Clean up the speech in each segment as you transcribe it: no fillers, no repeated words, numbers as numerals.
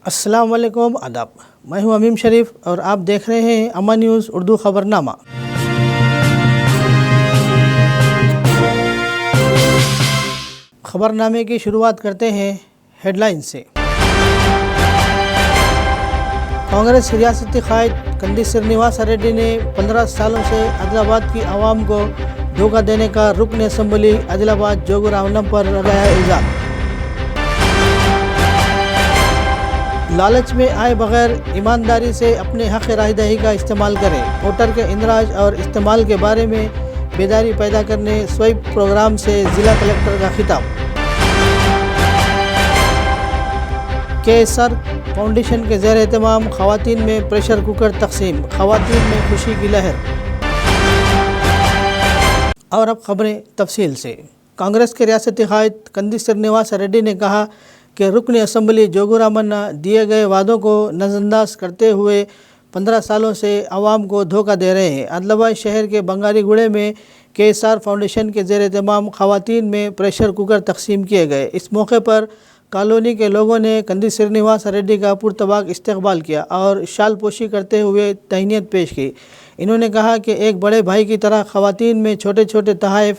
अस्सलाम वालेकुम, आदाब। मैं हूं अमीम शरीफ और आप देख रहे हैं अमन न्यूज़ उर्दू खबरनामा। खबरनामे की शुरुआत करते हैं हेडलाइन से। कांग्रेस रियासती कायद कंदी श्रीनिवास रेड्डी ने 15 सालों से आदिलाबाद की आवाम को धोखा देने का रुकन असम्बली आदिलाबाद जोगुरामन्नम पर लगाया इल्ज़ाम। लालच में आए बगैर ईमानदारी से अपने हक़ राहदही का इस्तेमाल करें। वोटर के इंदराज और इस्तेमाल के बारे में बेदारी पैदा करने स्वीप प्रोग्राम से ज़िला कलेक्टर का खिताब। केएसआर फाउंडेशन के ज़ेर एहतमाम ख़वातीन में प्रेशर कुकर तक़सीम, ख़वातीन में खुशी की लहर। और अब ख़बरें तफसील से। कांग्रेस के रियासती कायद कंदी श्रीनिवास रेड्डी ने कहा कि रुकन असम्बली जोगुरामन्ना दिए गए वादों को नज़रअंदाज करते हुए 15 सालों से आवाम को धोखा दे रहे हैं। आदिलाबाद शहर के बंगारीगुड़े में केएसआर फाउंडेशन के ज़ेर एहतमाम ख़वातीन में प्रेशर कुकर तक़सीम किए गए। इस मौके पर कॉलोनी के लोगों ने कंदी श्रीनिवास रेड्डी का पुरतबाक इस्तकबाल किया और शाल पोशी करते हुए तहनीत पेश की। इन्होंने कहा कि एक बड़े भाई की तरह ख़वातीन में छोटे छोटे तोहफ़े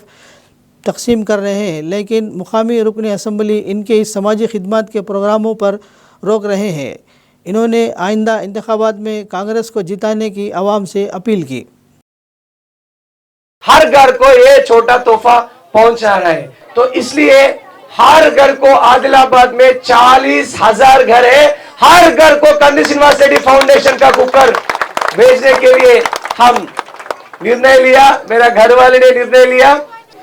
तक़सीम कर रहे हैं, लेकिन मुकामी रुकन असम्बली इनके इस समाजी खिदमत के प्रोग्रामों पर रोक रहे हैं। इन्होंने आइंदा इंतखाबात में कांग्रेस को जिताने की आवाम से अपील की। हर घर को ये छोटा तोहफा पहुंचाना है, तो इसलिए हर घर को आदिलाबाद में 40,000 घर है, हर घर को कंदी श्रीनिवास रेड्डी फाउंडेशन का कुकर भेजने के लिए हम निर्णय लिया। मेरा घर वाले ने निर्णय लिया।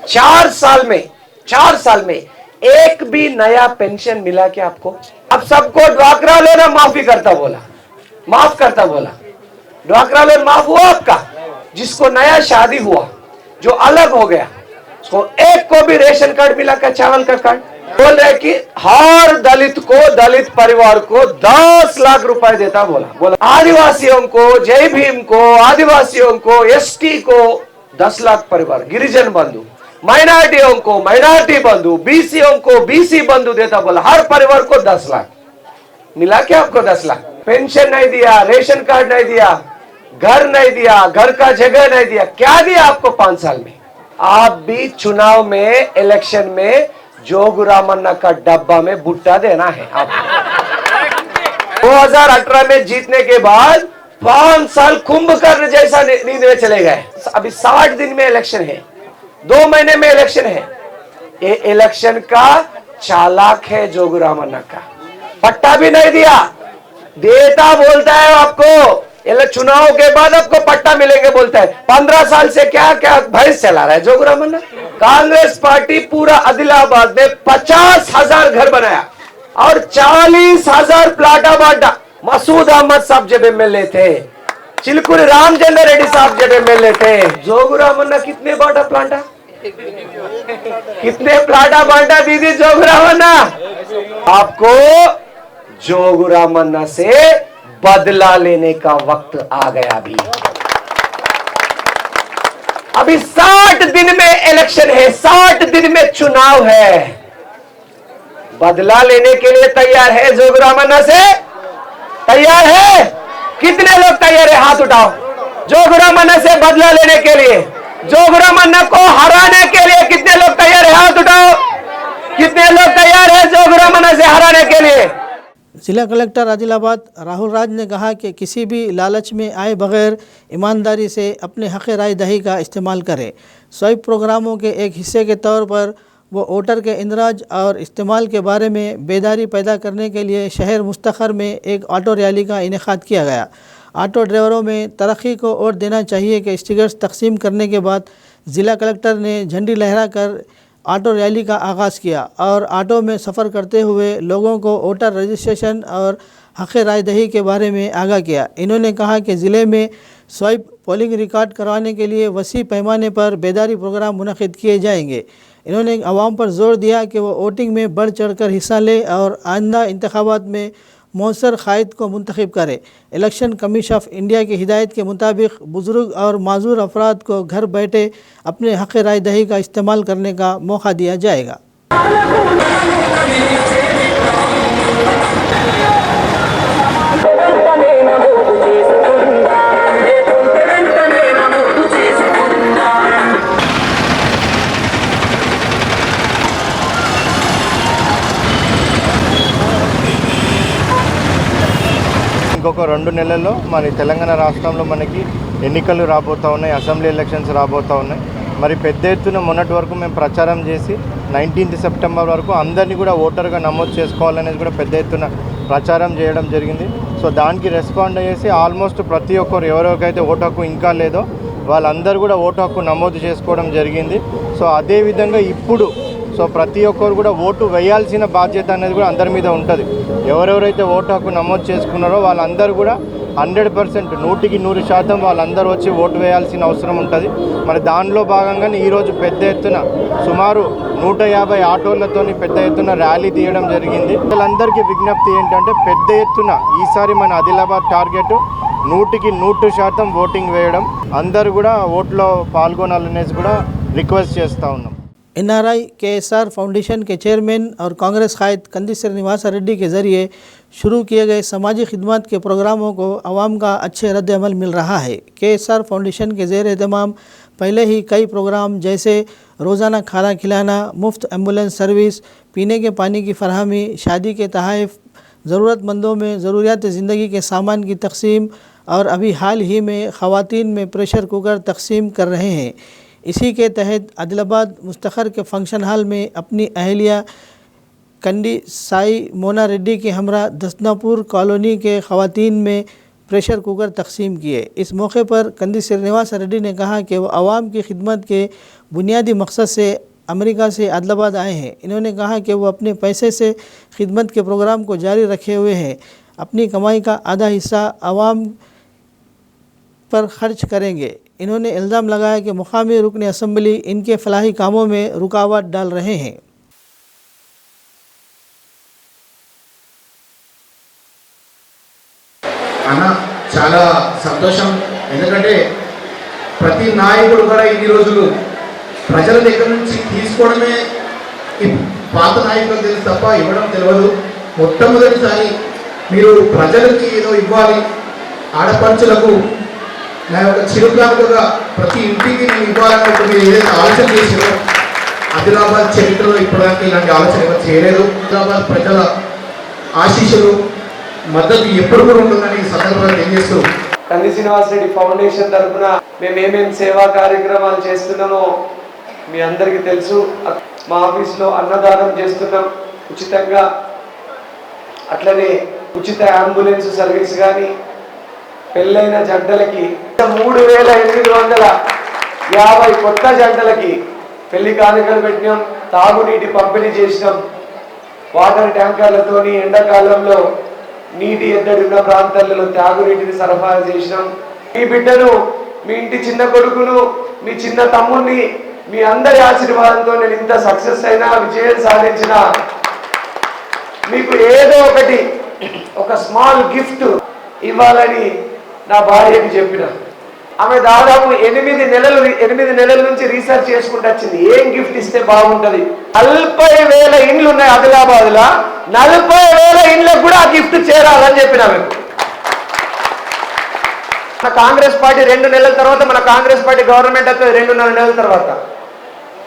4 साल में एक भी नया पेंशन मिला क्या आपको? अब सबको ड्वाकरा लोन माफी करता बोला, माफ करता बोला। ड्वाकरा लोन माफ हुआ आपका? जिसको नया शादी हुआ, जो अलग हो गया, उसको एक को भी रेशन कार्ड मिला क्या? चावल का कार्ड। बोल रहे कि हर दलित को, दलित परिवार को 10 लाख रुपए देता बोला। आदिवासियों को, जय भीम को, आदिवासियों को, एसटी को 10 लाख परिवार, गिरिजन बंधु, माइनॉरिटियों को माइनॉरिटी बंधु, बीसीओं को बीसी बंधु देता बोला। हर परिवार को 10 लाख मिला क्या आपको? 10 लाख। पेंशन नहीं दिया, रेशन कार्ड नहीं दिया, घर नहीं दिया, घर का जगह नहीं दिया, क्या दिया आपको 5 साल में? आप भी चुनाव में, इलेक्शन में जोगुरामन्ना का डब्बा में भुट्टा देना है आपको। 2018 में जीतने के बाद 5 साल कुंभकर्ण जैसा नींद में चले गए। अभी 60 दिन में इलेक्शन है, 2 महीने में इलेक्शन है। ये इलेक्शन का चालाक है जोगुरामन्ना का। पट्टा भी नहीं दिया, देता बोलता है आपको, चुनाव के बाद आपको पट्टा मिलेंगे बोलता है। 15 साल से क्या क्या भैंस चला रहा है जोगुरामन्ना। कांग्रेस पार्टी पूरा आदिलाबाद में 50,000 घर बनाया और 40,000 प्लाटा बांटा। मसूद अहमद साहब जब एमएलए थे, चिलकुरी रामचंद्र रेड्डी साहब जब एमएलए थे, जोगुरामन्ना कितने बांटा प्लाटा? कितने प्लाटा बांटा दीदी जोगुरामन्ना? आपको जोगुरामन्ना से बदला लेने का वक्त आ गया। अभी 60 दिन में इलेक्शन है, 60 दिन में चुनाव है। बदला लेने के लिए तैयार है जोगुरामन्ना से? तैयार है? कितने लोग तैयार है? हाथ उठाओ। जोगुरामन्ना से बदला लेने के लिए, जोगुरामन्ना को हराने के लिए कितने लोग तैयार है? हाथ उठाओ। कितने लोग तैयार है जोगुरामन्ना से हराने के लिए? जिला कलेक्टर आदिलाबाद राहुल राज ने कहा कि किसी भी लालच में आए बगैर ईमानदारी से अपने हक़ रायदही का इस्तेमाल करें। स्वीप प्रोग्रामों के एक हिस्से के तौर पर वो वोटर के इंदराज और इस्तेमाल के बारे में बेदारी पैदा करने के लिए शहर मुस्तखर में एक ऑटो रैली का इनेकाद किया गया। ऑटो ड्राइवरों में तरक्की को वोट देना चाहिए कि स्टिकर्स तकसीम करने के बाद ज़िला कलेक्टर ने झंडी लहरा कर ऑटो रैली का आगाज़ किया और ऑटो में सफ़र करते हुए लोगों को वोटर रजिस्ट्रेशन और हक़ रायदही के बारे में आगाह किया। इन्होंने कहा कि ज़िले में स्वीप पोलिंग रिकॉर्ड करवाने के लिए वसी पैमाने पर बेदारी प्रोग्राम मुनक़िद किए जाएंगे। इन्होंने आवाम पर जोर दिया कि वो वोटिंग में बढ़ चढ़ कर हिस्सा ले और आइंदा इंतखाबात में मौसर कायद को मुंतखब करे। इलेक्शन कमीशन ऑफ इंडिया की हिदायत के मुताबिक बुज़ुर्ग और माजूर अफराद को घर बैठे अपने हक़ रायदही का इस्तेमाल करने का मौका दिया जाएगा। 2 నెలల్లో మన తెలంగాణ రాష్ట్రంలో మనకి ఎన్నికలు రాబోతూ ఉన్నాయి, అసెంబ్లీ ఎలక్షన్స్ రాబోతూ ఉన్నాయి. మరి పెద్ద ఎత్తున మొన్నటి వరకు మేము ప్రచారం చేసి 19th సెప్టెంబర్ వరకు అందరినీ కూడా ఓటర్గా నమోదు చేసుకోవాలనేది కూడా పెద్ద ఎత్తున ప్రచారం చేయడం జరిగింది. సో దానికి రెస్పాండ్ అయ్యేసి ఆల్మోస్ట్ ప్రతి ఒక్కరు ఎవరికైతే ఓటు హక్కు ఇంకా లేదో వాళ్ళందరూ కూడా ఓటు హక్కు నమోదు చేసుకోవడం జరిగింది. సో అదేవిధంగా ఇప్పుడు ప్రతి ఒక్కరు కూడా ఓటు వేయాల్సిన బాధ్యత అనేది కూడా అందరి మీద ఉంటుంది. ఎవరెవరైతే ఓటు హక్కు నమోదు చేసుకున్నారో వాళ్ళందరూ కూడా 100% 100% వాళ్ళందరూ వచ్చి ఓటు వేయాల్సిన అవసరం ఉంటుంది. మరి దానిలో భాగంగానే ఈరోజు పెద్ద ఎత్తున సుమారు 150 ఆటోలతోని పెద్ద ఎత్తున ర్యాలీ తీయడం జరిగింది. వాళ్ళందరికీ విజ్ఞప్తి ఏంటంటే పెద్ద ఎత్తున ఈసారి మన ఆదిలాబాద్ టార్గెట్ 100% ఓటింగ్ వేయడం, అందరూ కూడా ఓట్లో పాల్గొనాలనేసి కూడా రిక్వెస్ట్ చేస్తూ ఉన్నాం. NRI KSR फाउंडेशन के चेयरमैन और कांग्रेस कायद कंदी श्रीनिवास रेड्डी के ज़रिए शुरू किए गए समाजी खिदमत के प्रोग्रामों को आवाम का अच्छे रद्द-ए-अमल मिल रहा है। KSR फाउंडेशन के ज़ेर एहतमाम पहले ही कई प्रोग्राम जैसे रोज़ाना खाना खिलाना, मुफ्त एम्बुलेंस सर्विस, पीने के पानी की फरहमी, शादी के तोहफ़े, ज़रूरतमंदों में ज़रूरियात ज़िंदगी के सामान की तकसीम और अभी हाल ही में ख़वातीन में प्रेशर कुकर तकसीम कर रहे हैं। इसी के तहत आदिलाबाद मुस्तखर के फंक्शन हॉल में अपनी अहलिया कंडी साई मोना रेड्डी के हमरा दसनापुर कॉलोनी के ख़वातीन में प्रेशर कुकर तकसीम किए। इस मौके पर कंदी श्रीनिवास रेड्डी ने कहा कि वो आवाम की खिदमत के बुनियादी मकसद से अमेरिका से आदिलाबाद आए हैं। इन्होंने कहा कि वो अपने पैसे से खिदमत के प्रोग्राम को जारी रखे हुए हैं, अपनी कमाई का आधा हिस्सा आवाम पर खर्च करेंगे। इन्होंने इल्ज़ाम लगाया कि मुकामी रुकन असम्बली इनके फलाही कामों में रुकावट डाल रहे हैं। అన్న చాలా సంతోషం. ఎందుకంటే ప్రతి నాయకుడు కూడా ఇన్ని రోజులు ప్రజల దగ్గర నుంచి తీసుకోవడమే ఈ పాత నాయకులకు తెలుసు తప్ప ఇవ్వడం తెలియదు. మొట్టమొదటిసారి మీరు ప్రజలకి ఏదో ఇవ్వాలి, ఆడపడుచులకు నా యొక్క చిరుకానుకగా ప్రతి ఇంటికి నేను ఇవ్వాలన్నట్టు మీరు ఏదైతే ఆలోచన చేసారో ఆదిలాబాద్ చరిత్రలో ఇప్పటిదాకా ఇలాంటి ఆలోచన ఎవరు చేయలేదు. ఆదిలాబాద్ ప్రజల ఆశీస్సులు మద్దతు ఎప్పుడు కూడా ఉంటుందని ఈ సందర్భంగా తెలియజేస్తూ కంది శ్రీనివాస్ రెడ్డి ఫౌండేషన్ తరఫున మేము ఏమేమి సేవా కార్యక్రమాలు చేస్తున్నామో మీ అందరికీ తెలుసు. మా ఆఫీస్లో అన్నదానం చేస్తున్నాం ఉచితంగా, అట్లనే ఉచిత అంబులెన్స్ సర్వీస్ కానీ, పెళ్ళైన జంటలకి 3850 కొత్త జంటలకి పెళ్లి కానుకలు పెట్టినాం, తాగునీటి పంపిణీ చేసినాం, వాటర్ ట్యాంకర్లతోని ఎండాకాలంలో నీటి ఎద్దడి ఉన్న ప్రాంతాలలో తాగునీటిని సరఫరా చేసినాం. మీ బిడ్డను, మీ ఇంటి చిన్న కొడుకును, మీ చిన్న తమ్ముడిని మీ అందరి ఆశీర్వాదంతో నేను ఇంత సక్సెస్ అయినా, విజయం సాధించిన మీకు ఏదో ఒకటి ఒక స్మాల్ గిఫ్ట్ ఇవ్వాలని నా భార్యకి చెప్పిన. ఆమె దాదాపు 8 నెలల నుంచి రీసెర్చ్ చేసుకుంటూ వచ్చింది ఏం గిఫ్ట్ ఇస్తే బాగుంటుంది. 40,000 ఇండ్లు ఉన్నాయి ఆదిలాబాద్ లో, 40,000 ఇండ్లకు కూడా ఆ గిఫ్ట్ చేరాలని చెప్పిన. మన కాంగ్రెస్ పార్టీ 2 నెలల తర్వాత, మన కాంగ్రెస్ పార్టీ గవర్నమెంట్ అయితే 2.5 నెలల తర్వాత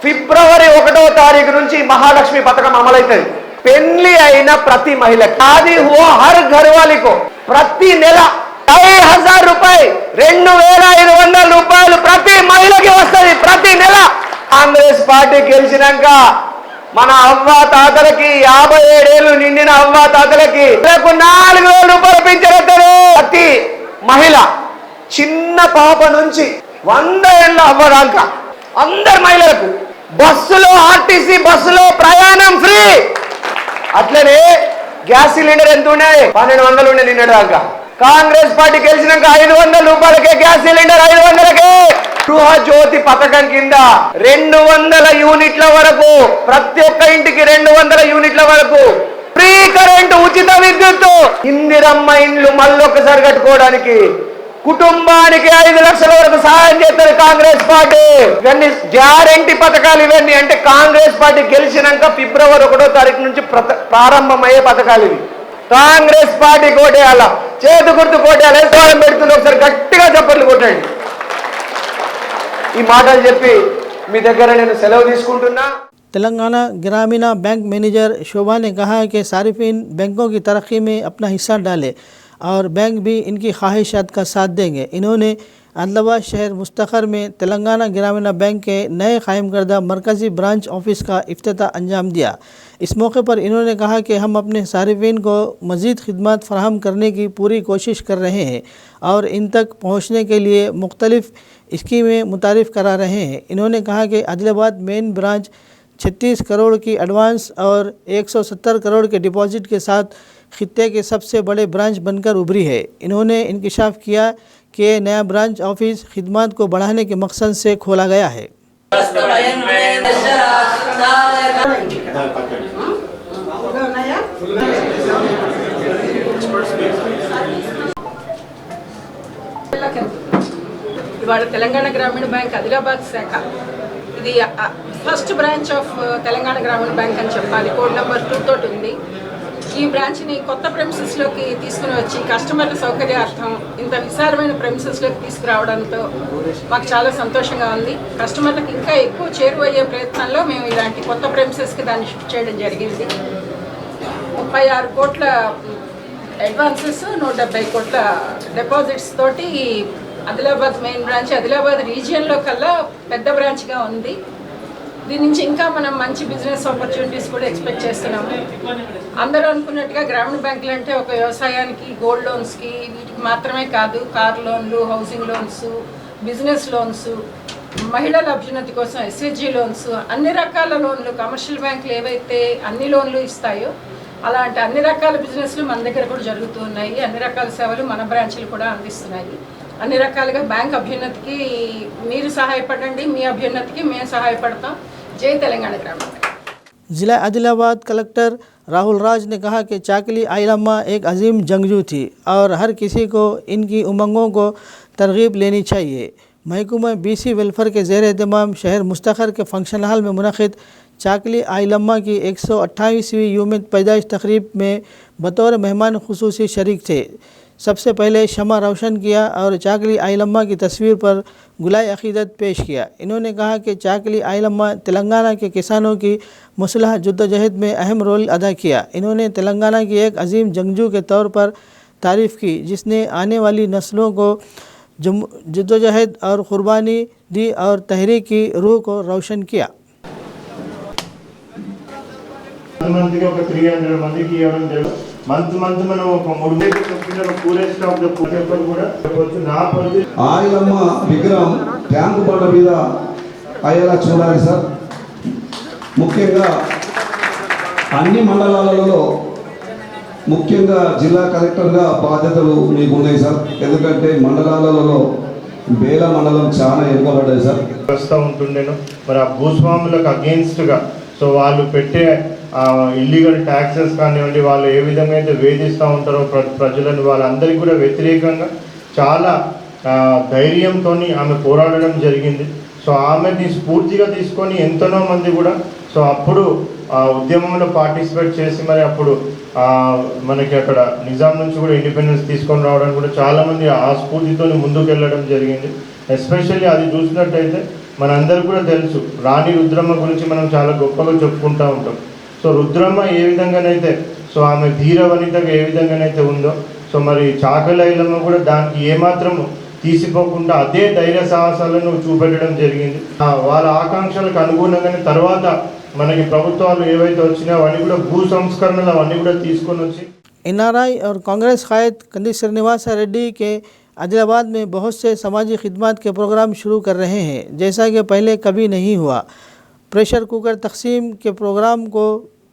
ఫిబ్రవరి 1వ తారీఖు నుంచి మహాలక్ష్మి పథకం అమలవుతుంది. పెళ్లి అయిన ప్రతి మహిళకి, అది ఓ హర్ ఘర్ వాలికో ప్రతి నెల 10,000 రూపాయలు, 2,500 రూపాయలు ప్రతి మహిళకి వస్తుంది ప్రతి నెల. కాంగ్రెస్ పార్టీ గెలిచినాక మన అవ్వ తాతలకి 57 ఏళ్ళు నిండిన అవ్వ తాతలకి 4,000 రూపాయలు పింఛను ప్రతి మహిళ, చిన్న పాప నుంచి 100 ఏళ్ళ అవ్వ దాకా అందరు మహిళలకు బస్సులో, ఆర్టీసీ బస్సులో ప్రయాణం ఫ్రీ. అట్లనే గ్యాస్ సిలిండర్ ఎంత ఉన్నాయి? 1,200 ఉండే నిన్నటి దాకా. కాంగ్రెస్ పార్టీ గెలిచినాక 500 రూపాయలకే గ్యాస్ సిలిండర్, 500కే. గృహ జ్యోతి పథకం కింద 200 యూనిట్ల వరకు, ప్రతి ఒక్క ఇంటికి 200 యూనిట్ల వరకు ఫ్రీ కరెంటు, ఉచిత విద్యుత్, ఇందిరమ్మ ఇండ్లు మళ్ళొకసారి కట్టుకోవడానికి కుటుంబానికి 5 లక్షల వరకు సహాయం చేస్తారు కాంగ్రెస్ పార్టీ. ఇవన్నీ గ్యారంటీ పథకాలు. ఇవన్నీ అంటే కాంగ్రెస్ పార్టీ గెలిచినాక ఫిబ్రవరి 1వ తారీఖు నుంచి ప్రారంభమయ్యే పథకాలు ఇవి. కాంగ్రెస్ పార్టీ కోటేయాల, చేతు గుర్తు కోటేయాల, ఎంతకాలం పెడుతుంది ఒకసారి గట్టిగా చప్పట్లు కొట్టండి. ఈ మాటలు చెప్పి మీ దగ్గర నేను సెలవు తీసుకుంటున్నా. तेलंगाना ग्रामीण बैंक मैनेजर शोभा ने कहा कि सारिफिन बैंकों की तरक्की में अपना हिस्सा डालें। और बैंक भी इनकी ख्वाहिशात का साथ देंगे। इन्होंने आदिलाबाद शहर मुस्तखर में तेलंगाना ग्रामीण बैंक के नए कायम करदा मरकज़ी ब्रांच ऑफिस का इफ्तिताह अंजाम दिया। इस मौके पर इन्होंने कहा कि हम अपने सारिफिन को मज़ीद खिदमत फराहम करने की पूरी कोशिश कर रहे हैं और इन तक पहुँचने के लिए मुख्तलिफ़ स्कीमें मुतारिफ़ करा रहे हैं। इन्होंने कहा कि आदिलाबाद मेन ब्रांच 36 करोड़ की एडवांस और 170 करोड़ के डिपॉजिट के साथ खित्ते के सबसे बड़े ब्रांच बनकर उभरी है। इन्होंने इंकिशाफ किया कि नया ब्रांच ऑफिस खिदमत को बढ़ाने के मकसद से खोला गया है। ఇవాళ తెలంగాణ గ్రామీణ బ్యాంక్ ఆదిలాబాద్ శాఖ ఇది ఫస్ట్ బ్రాంచ్ ఆఫ్ తెలంగాణ గ్రామీణ బ్యాంక్ అని చెప్పాలి. కోడ్ నెంబర్ 2 తోటి ఉంది. ఈ బ్రాంచ్ని కొత్త ప్రెమిసెస్లోకి తీసుకుని వచ్చి కస్టమర్ల సౌకర్యార్థం ఇంత విశాలమైన ప్రెమిసెస్లోకి తీసుకురావడంతో మాకు చాలా సంతోషంగా ఉంది. కస్టమర్లకు ఇంకా ఎక్కువ చేరువయ్యే ప్రయత్నంలో మేము ఇలాంటి కొత్త ప్రెమిసెస్కి దాన్ని షిఫ్ట్ చేయడం జరిగింది. 36 కోట్ల అడ్వాన్సెస్ 170 కోట్ల డిపాజిట్స్ తోటి ఆదిలాబాద్ మెయిన్ బ్రాంచ్ ఆదిలాబాద్ రీజియన్లో కల్లా పెద్ద బ్రాంచ్గా ఉంది. దీని నుంచి ఇంకా మనం మంచి బిజినెస్ ఆపర్చునిటీస్ కూడా ఎక్స్పెక్ట్ చేస్తున్నాము. అందరూ అనుకున్నట్టుగా గ్రామీణ బ్యాంకులు అంటే ఒక వ్యవసాయానికి, గోల్డ్ లోన్స్కి, వీటికి మాత్రమే కాదు, కార్ లోన్లు, హౌసింగ్ లోన్స్, బిజినెస్ లోన్స్, మహిళల అభ్యున్నతి కోసం ఎస్హెచ్జి లోన్స్, అన్ని రకాల లోన్లు కమర్షియల్ బ్యాంకులు ఏవైతే అన్ని లోన్లు ఇస్తాయో అలాంటి అన్ని రకాల బిజినెస్లు మన దగ్గర కూడా జరుగుతూ ఉన్నాయి. అన్ని రకాల సేవలు మన బ్రాంచ్లు కూడా అందిస్తున్నాయి. అన్ని రకాలుగా బ్యాంక్ అభ్యున్నతికి మీరు సహాయపడండి, మీ అభ్యున్నతికి మేము సహాయపడతాం. जय तेलंगाना ग्रामीण। ज़िला आदिलाबाद कलेक्टर राहुल राज ने कहा कि चाकली आइलम्मा एक अजीम जंगजू थी और हर किसी को इनकी उमंगों को तरगीब लेनी चाहिए। महकमा BC वेलफेयर के ज़ेर एहतमाम शहर मुस्तखर के फंक्शन हॉल में मुनक़िद चाकली आइलम्मा की 128वीं यौम पैदाइश तकरीब में बतौर मेहमान खुसूसी शरीक थे। सबसे पहले शमा रोशन किया और चाकली आइलम्मा की तस्वीर पर गुलाय अक़ीदत पेश किया। इन्होंने कहा कि चाकली आइलम्मा तेलंगाना के किसानों की मुसलह जद्दोजहद में अहम रोल अदा किया। इन्होंने तेलंगाना की एक अजीम जंगजू के तौर पर तारीफ़ की जिसने आने वाली नस्लों को जद्दोजहद और क़ुरबानी दी और तहरीक की रूह को रोशन किया। మందికి ఒక 300 మందికి ఇవ్వడం జరుగుతుంది. మంత్ మనం ఒక 3 కంపెనీల పూరే స్టాక్ పేపర్ కూడా నా పరిధి ఆయిలమ్మ విగ్రహం ట్యాంకు బండ మీద అయ్యేలా చూడాలి సార్. ముఖ్యంగా అన్ని మండలాలలో ముఖ్యంగా జిల్లా కలెక్టర్గా బాధ్యతలు మీకు ఉన్నాయి సార్. ఎందుకంటే మండలాలలో బేల మండలం చాలా వెనుకబడ్డాయి సార్. వస్తూ ఉంటుండేను. మరి ఆ భూస్వాములకు అగెయిన్స్ట్గా సో వాళ్ళు పెట్టే ఇల్లీగల్ ట్యాక్సెస్ కానివ్వండి, వాళ్ళు ఏ విధంగా అయితే వేధిస్తూ ఉంటారో ప్రజలను, వాళ్ళందరికీ కూడా వ్యతిరేకంగా చాలా ధైర్యంతో ఆమె పోరాడడం జరిగింది. సో ఆమెని స్ఫూర్తిగా తీసుకొని ఎంతనో మంది కూడా సో అప్పుడు ఉద్యమంలో పార్టిసిపేట్ చేసి మరి అప్పుడు మనకి అక్కడ నిజాం నుంచి కూడా ఇండిపెండెన్స్ తీసుకొని రావడానికి కూడా చాలామంది ఆ స్ఫూర్తితో ముందుకు వెళ్ళడం జరిగింది. ఎస్పెషల్లీ అది చూసినట్టయితే మనందరికీ కూడా తెలుసు, రాణి రుద్రమ్మ గురించి మనం చాలా గొప్పగా చెప్పుకుంటూ ఉంటాం. సో రుద్రమ్మ ఏ విధంగానైతే సో ఆమె ధీర వనితగా ఏ విధంగానైతే ఉందో సో మరి చాకలి ఐలమ్మ కూడా దానికి ఏమాత్రం తీసిపోకుండా అదే ధైర్య సాహసాలను చూపెట్టడం జరిగింది. వాళ్ళ ఆకాంక్షలకు అనుగుణంగానే తర్వాత మనకి ప్రభుత్వాలు ఏవైతే వచ్చినాయో అవన్నీ కూడా భూ సంస్కరణలు అవన్నీ కూడా తీసుకొని వచ్చి NRI और कांग्रेस कायद कंदी श्रीनिवास रेड्डी के आदिलाबाद में बहुत से समाजी खिदमत के प्रोग्राम शुरू कर रहे हैं जैसा कि पहले कभी नहीं हुआ। प्रेशर कुकर तकसीम के प्रोग्राम को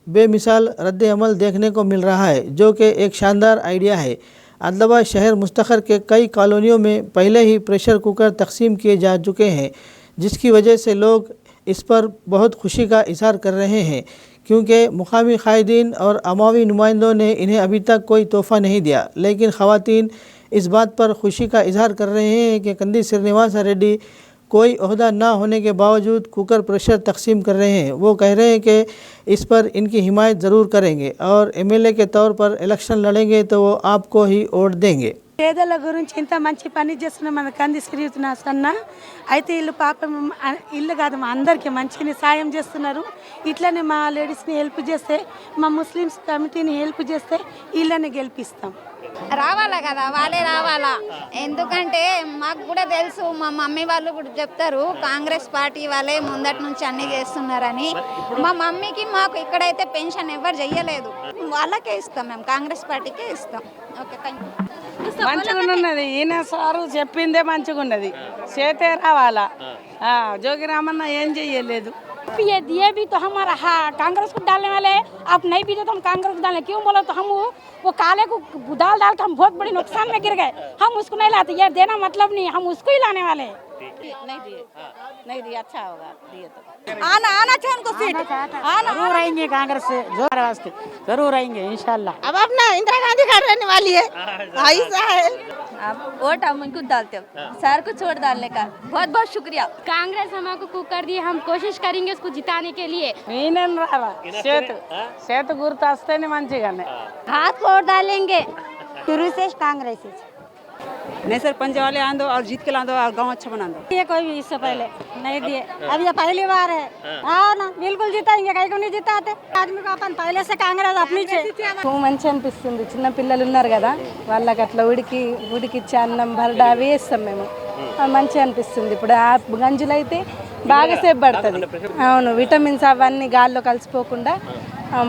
बेमिसाल रद्द अमल देखने को मिल रहा है जो कि एक शानदार आइडिया है। आदिलाबाद शहर मुस्तखर के कई कॉलोनियों में पहले ही प्रेशर कुकर तकसीम किए जा चुके हैं जिसकी वजह से लोग इस पर बहुत खुशी का इजहार कर रहे हैं क्योंकि मुकामी कायदीन और अमावी नुमाइंदों ने इन्हें अभी तक कोई तोहफ़ा नहीं दिया। लेकिन ख़वातीन इस बात पर खुशी का इजहार कर रहे हैं कि कंदी श्रीनिवास रेड्डी कोई ओहदा ना होने के बावजूद कुकर प्रेशर तकसीम कर रहे हैं। वो कह रहे हैं कि इस पर इनकी हिमायत ज़रूर करेंगे और MLA के तौर पर इलेक्शन लड़ेंगे तो वो आपको ही वोट देंगे। పేదల గురించి ఇంత మంచి పని చేస్తున్న మన కంది శ్రీనివాస్ అన్న అయితే వీళ్ళు పాపం ఇల్లు కాదు మా అందరికీ మంచిగా సాయం చేస్తున్నారు. ఇట్లనే మా లేడీస్ని హెల్ప్ చేస్తే, మా ముస్లిమ్స్ కమిటీని హెల్ప్ చేస్తే వీళ్ళని గెలిపిస్తాం. రావాలా కదా, వాళ్ళే రావాలా. ఎందుకంటే మాకు కూడా తెలుసు, మా మమ్మీ వాళ్ళు కూడా చెప్తారు కాంగ్రెస్ పార్టీ వాళ్ళే ముందటి నుంచి అన్నీ చేస్తున్నారని. మా మమ్మీకి మాకు ఇక్కడైతే పెన్షన్ ఎవరు చెయ్యలేదు, వాళ్ళకే ఇస్తాం, మేము కాంగ్రెస్ పార్టీకే ఇస్తాం. Okay, thank you. మంచిగా ఉన్నది, ఈయన సారు చెప్పిందే మంచిగా ఉన్నది, చేతే రావాలా. జోగి రామన్న ఏం చెయ్యలేదు. ये भी तो हमारा कांग्रेस को डालने वाले, आप नहीं भी तो हम कांग्रेस को डालें, क्यों बोलो तो हम वो काले को दाल डाल के हम बहुत बड़ी नुकसान में गिर गए, हम उसको नहीं लाते, ये देना मतलब नहीं, हम उसको ही लाने वाले। नहीं दिए, अच्छा होगा दिए तो आना चाहिए उनको सीट, जरूर आएंगे कांग्रेस से, जोर वास्ते जरूर आएंगे इंशाल्लाह। अब अपना इंदिरा गांधी घर रहने वाली है, ऐसा है। अब वोट हम इनको डालते हो, सर को छोड़ डालने का बहुत बहुत शुक्रिया। कांग्रेस हमको कुकर दी, हम कोशिश करेंगे उसको जिताने के लिए। ఈయన రావా, చేతు గుర్తు వస్తేనే మంచిగానే हाथ को डालेंगे शुरू से कांग्रेस से। नहीं सरपंच वाले आंदो और जीत के लांदो और गांव अच्छा बना दो। ये कोई भी इससे पहले नहीं दिए, अब ये पहली बार है। हाँ ना, बिल्कुल जीताएंगे, कहीं को नहीं जिताते आदमी को, अपन पहले से कांग्रेस अपनी మంచి అనిపిస్తుంది. చిన్న పిల్లలు ఉన్నారు కదా, వాళ్ళకి అట్లా ఉడికిచ్చి అన్నం బరడా అవి వేస్తాం మేము, మంచిగా అనిపిస్తుంది. ఇప్పుడు ఆ గంజులు అయితే బాగా సేపు పడుతుంది. అవును, విటమిన్స్ అవన్నీ గాల్లో కలిసిపోకుండా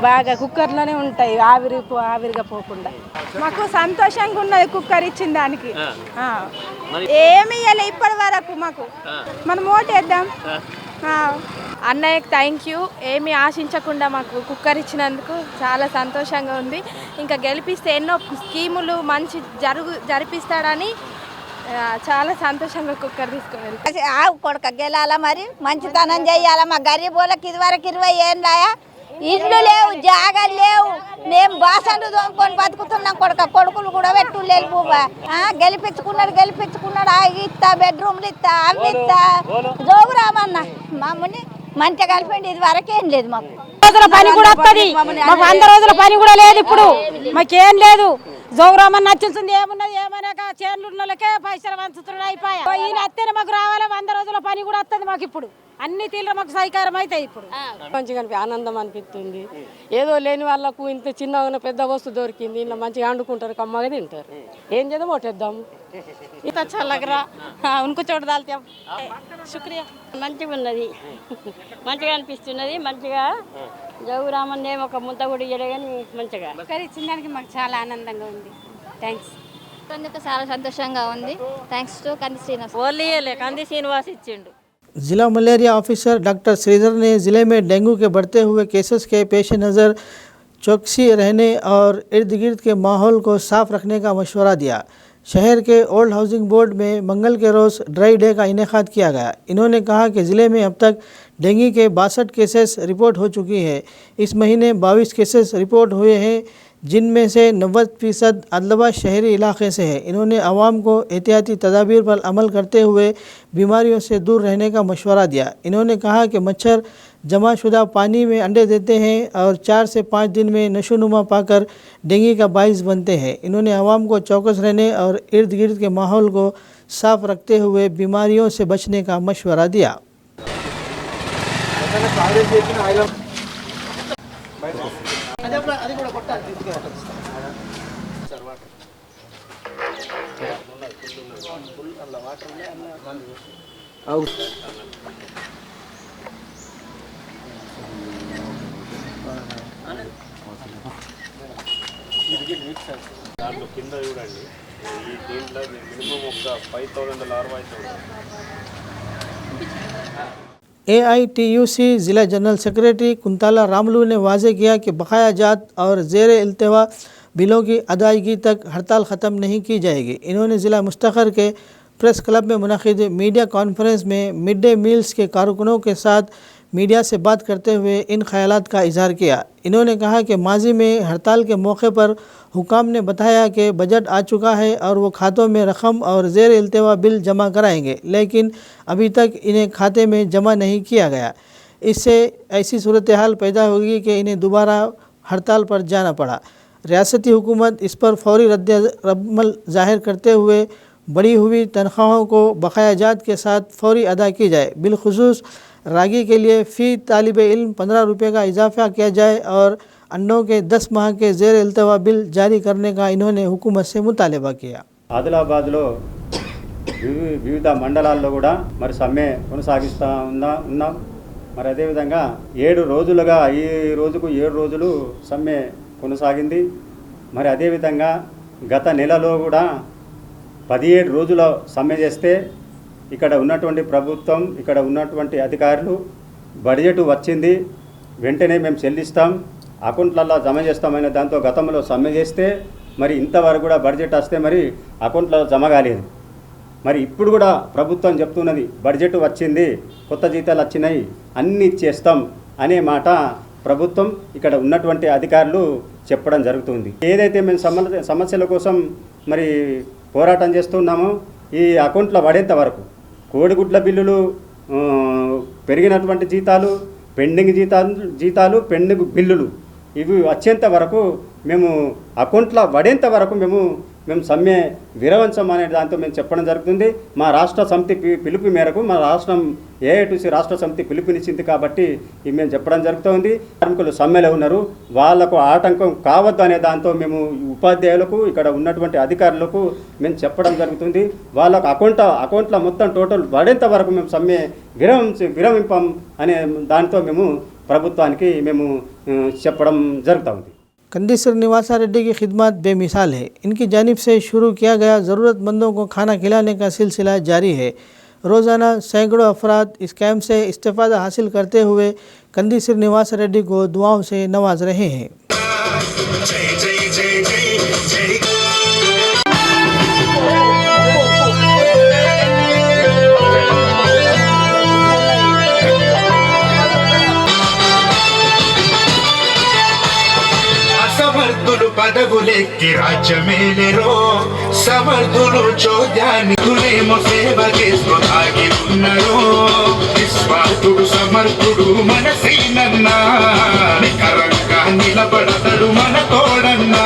బాగా కుక్కర్లోనే ఉంటాయి, ఆవిరిగా పోకుండా. మాకు సంతోషంగా ఉన్నది కుక్కర్ ఇచ్చిన దానికి. ఏమి ఇవ్వలే ఇప్పటి వరకు మాకు, మనం ఓటేద్దాం. అన్నయ్యకి థ్యాంక్ యూ, ఏమి ఆశించకుండా మాకు కుక్కర్ ఇచ్చినందుకు చాలా సంతోషంగా ఉంది. ఇంకా గెలిపిస్తే ఎన్నో స్కీములు మంచి జరిపిస్తాడని చాలా సంతోషంగా కుక్కర్ తీసుకుని వెళ్తాం. కొడుక గెలాల, మరి మంచితనం చెయ్యాలా. మా గరీబ్ వాళ్ళకి ఇది వరకు 20 ఏళ్ళాయా, ఇల్లు లేవు, జాగాలు లేవు, మేము బాసన్లు తోముకొని బతుకుతున్నాం. కొడుకులు కూడా పెట్టులేదు బూబా. గెలిపించుకున్నాడు, అవి ఇస్తా, బెడ్రూమ్లు ఇస్తా, అవి ఇస్తా. జోగురామన్న మమ్మల్ని మంచిగా కలిపండి, ఇది వరకేం లేదు మాకు. రోజుల పని కూడా వస్తుంది మాకు, 100 రోజుల పని కూడా లేదు ఇప్పుడు, మాకేం లేదు. జోగురామన్న నచ్చుతుంది, ఏమున్నది ఏమైనా చేనులు ఉన్న వాళ్ళకే పైసలు పంచుతున్నాడు, అయిపోయా. ఈయన అత్తేనే మాకు రావాలి, 100 రోజుల పని కూడా వస్తుంది మాకు. ఇప్పుడు అన్ని తీర్లు మాకు సహకారం అవుతాయి. ఇప్పుడు మంచిగా ఆనందం అనిపిస్తుంది. ఏదో లేని వాళ్ళకు ఇంత చిన్న పెద్ద వస్తువు దొరికింది, ఇలా మంచిగా వండుకుంటారు, కమ్మగా తింటారు. ఏం చేద్దాం, ఓటేద్దాము. ఇంత చల్లగరా ఉనుకు చోటు దాల్తాం. శుక్రియా. మంచిగా ఉన్నది, మంచిగా అనిపిస్తున్నది. మంచిగా జోగురామన్నే ఒక ముంత కూడా ఇయ్యలే కానీ మంచిగా ఇచ్చినందుకు మాకు చాలా ఆనందంగా ఉంది. థ్యాంక్స్. చాలా సంతోషంగా ఉంది. థ్యాంక్స్ టు కంది శ్రీనివాస్. ఓన్లీ కంది శ్రీనివాస్ ఇచ్చిండు. जिला मलेरिया ऑफिसर डॉक्टर श्रीधर ने ज़िले में डेंगू के बढ़ते हुए केसेस के पेश नज़र चौकसी रहने और इर्द गिर्द के माहौल को साफ रखने का मशवरा दिया। शहर के ओल्ड हाउसिंग बोर्ड में मंगल के रोज़ ड्राई डे का इनेकाद किया गया। इन्होंने कहा कि ज़िले में अब तक डेंगू के 62 केसेस रिपोर्ट हो चुकी है। इस महीने 22 केसेस रिपोर्ट हुए हैं, जिनमें से 90% आदिलाबाद शहरी इलाके से है। इन्होंने आवाम को एहतियाती तदाबीर पर अमल करते हुए बीमारियों से दूर रहने का मशवरा दिया। इन्होंने कहा कि मच्छर जमाशुदा पानी में अंडे देते हैं और 4 से 5 दिन में नशोनुमा पाकर डेंगू का बाइस बनते हैं। इन्होंने आवाम को चौकस रहने और इर्द गिर्द के माहौल को साफ रखते हुए बीमारियों से बचने का मशवरा दिया। దాంట్లో కింద చూడండి, ఈ దీంట్లో మినిమం ఒక 5000 లార్వా అయితే ఉంటుంది. AITUC ज़िला जनरल सेक्रेटरी कुंताला रामलू ने वाजे किया कि बकाया जात और ज़ेर इल्तवा बिलों की अदायगी तक हड़ताल ख़त्म नहीं की जाएगी। इन्होंने ज़िला मुस्तखर के प्रेस क्लब में मुनक़िद मीडिया कॉन्फ्रेंस में मिड डे मील्स के कारकुनों के साथ मीडिया से बात करते हुए इन ख्यालात का इजहार किया। इन्होंने कहा कि माजी में हड़ताल के मौके पर हुकाम ने बताया कि बजट आ चुका है और वो खातों में रकम और ज़ेर इल्तवा बिल जमा कराएंगे, लेकिन अभी तक इन्हें खाते में जमा नहीं किया गया। इससे ऐसी सूरत हाल पैदा होगी कि इन्हें दोबारा हड़ताल पर जाना पड़ा। रियासती हुकूमत इस पर फौरी रद्द-ए-अमल ज़ाहिर करते हुए बढ़ी हुई तनख्वाहों को बकाया जात के साथ फौरी अदा की जाए। बिलखुसूस रागी के लिए फ़ी तालिब इल्म 15 रुपये का इजाफ़ा किया जाए और अंडों के 10 माह के ज़ेर इल्तवा बिल जारी करने का इन्होंने हुकूमत से मुतालबा किया। ఆదిలాబాద్లో వివిధ మండలాల్లో కూడా మరి సమ్మె కొనసాగిస్తూ ఉన్నాం. మరి అదేవిధంగా 7 రోజులుగా ఈ రోజుకు 7 రోజులు సమ్మె కొనసాగింది. మరి అదేవిధంగా గత నెలలో కూడా 17 రోజుల సమ్మె చేస్తే ఇక్కడ ఉన్నటువంటి ప్రభుత్వం, ఇక్కడ ఉన్నటువంటి అధికారులు బడ్జెట్ వచ్చింది వెంటనే మేము చెల్లిస్తాం, అకౌంట్లలో జమ చేస్తామనే దాంతో గతంలో సమ్మె చేస్తే మరి ఇంతవరకు కూడా బడ్జెట్ వస్తే మరి అకౌంట్లో జమ కాలేదు. మరి ఇప్పుడు కూడా ప్రభుత్వం చెప్తున్నది బడ్జెట్ వచ్చింది, కొత్త జీతాలు వచ్చినాయి, అన్నీ ఇచ్చేస్తాం అనే మాట ప్రభుత్వం ఇక్కడ ఉన్నటువంటి అధికారులు చెప్పడం జరుగుతుంది. ఏదైతే మేము సమస్యల కోసం మరి పోరాటం చేస్తున్నామో ఈ అకౌంట్లో పడేంత వరకు కోడిగుడ్ల బిల్లులు, పెరిగినటువంటి జీతాలు, పెండింగ్ జీతాలు, పెండింగ్ బిల్లులు ఇవి వచ్చేంత వరకు మేము అకౌంట్లో పడేంత వరకు మేము సమ్మె విరమించం అనే దాంతో మేము చెప్పడం జరుగుతుంది. మా రాష్ట్ర సమితి పిలుపు మేరకు మా రాష్ట్రం ఏఐటీసీ రాష్ట్ర సమితి పిలుపునిచ్చింది కాబట్టి ఇది మేము చెప్పడం జరుగుతుంది. కార్మికులు సమ్మెలో ఉన్నారు, వాళ్లకు ఆటంకం కావద్దు అనే దాంతో మేము ఉపాధ్యాయులకు, ఇక్కడ ఉన్నటువంటి అధికారులకు మేము చెప్పడం జరుగుతుంది. వాళ్ళకు అకౌంట్లో మొత్తం టోటల్ పడేంత వరకు మేము సమ్మె విరమింపం అనే దాంతో మేము ప్రభుత్వానికి మేము చెప్పడం జరుగుతూ ఉంది. कंदी श्रीनिवासा रेड्डी की खिदमत बेमिसाल है। इनकी जानिब से शुरू किया गया ज़रूरतमंदों को खाना खिलाने का सिलसिला जारी है। रोज़ाना सैकड़ों अफराद इस कैंप से इस्तेफ़ादा हासिल करते हुए कंदी श्रीनिवासा रेड्डी को दुआओं से नवाज रहे हैं। సమర్థులు పదవులెక్కి రాజ్యమేలెరో, సమర్థులు చోద్యానికులేమో సేవ చేస్తూ ఆగి ఉన్నరో. నిస్వార్థుడు సమర్థుడు మనసేనన్నా, నికరంగా నిలబడతడు మన తోడన్నా.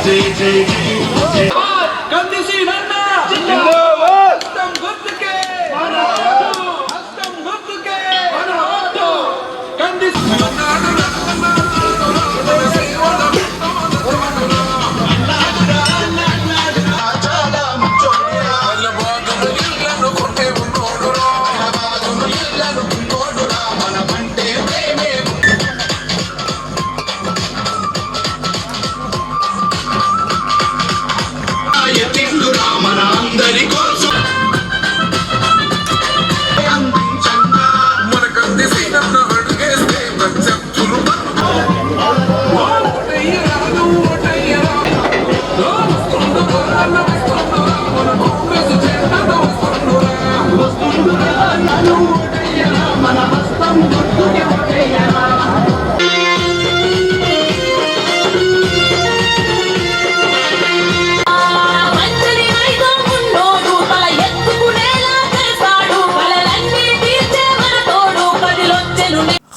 జై జై జై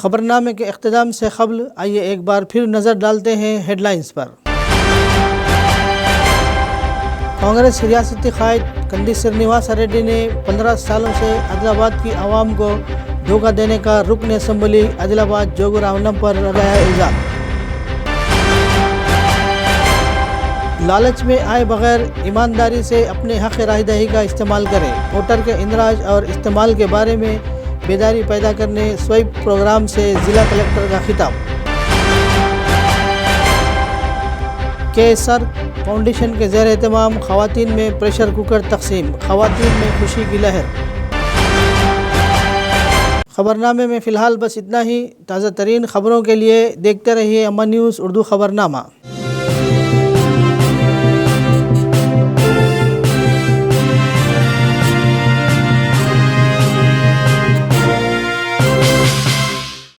खबरनामे के इख्तिताम से क़ब्ल आइए एक बार फिर नज़र डालते हैं हेडलाइंस पर। कांग्रेस रियासती क़ायद कंदी श्रीनिवासा रेड्डी ने 15 सालों से आदिलाबाद की आवाम को धोखा देने का रुकन असम्बली आदिलाबाद जोगुरामनम पर लगाया इल्ज़ाम। लालच में आए बगैर ईमानदारी से अपने हक़ राय दही का इस्तेमाल करें। वोटर के इंदराज और इस्तेमाल के बारे में बेदारी पैदा करने स्वीप प्रोग्राम से ज़िला कलेक्टर का खिताब। केएसआर फाउंडेशन के ज़ेर एहतमाम ख़वातीन में प्रेशर कुकर तकसीम, ख़वातीन में खुशी की लहर। ख़बरनामे में फ़िलहाल बस इतना ही। ताज़ा तरीन ख़बरों के लिए देखते रहिए अमन न्यूज़ उर्दू ख़बरनामा।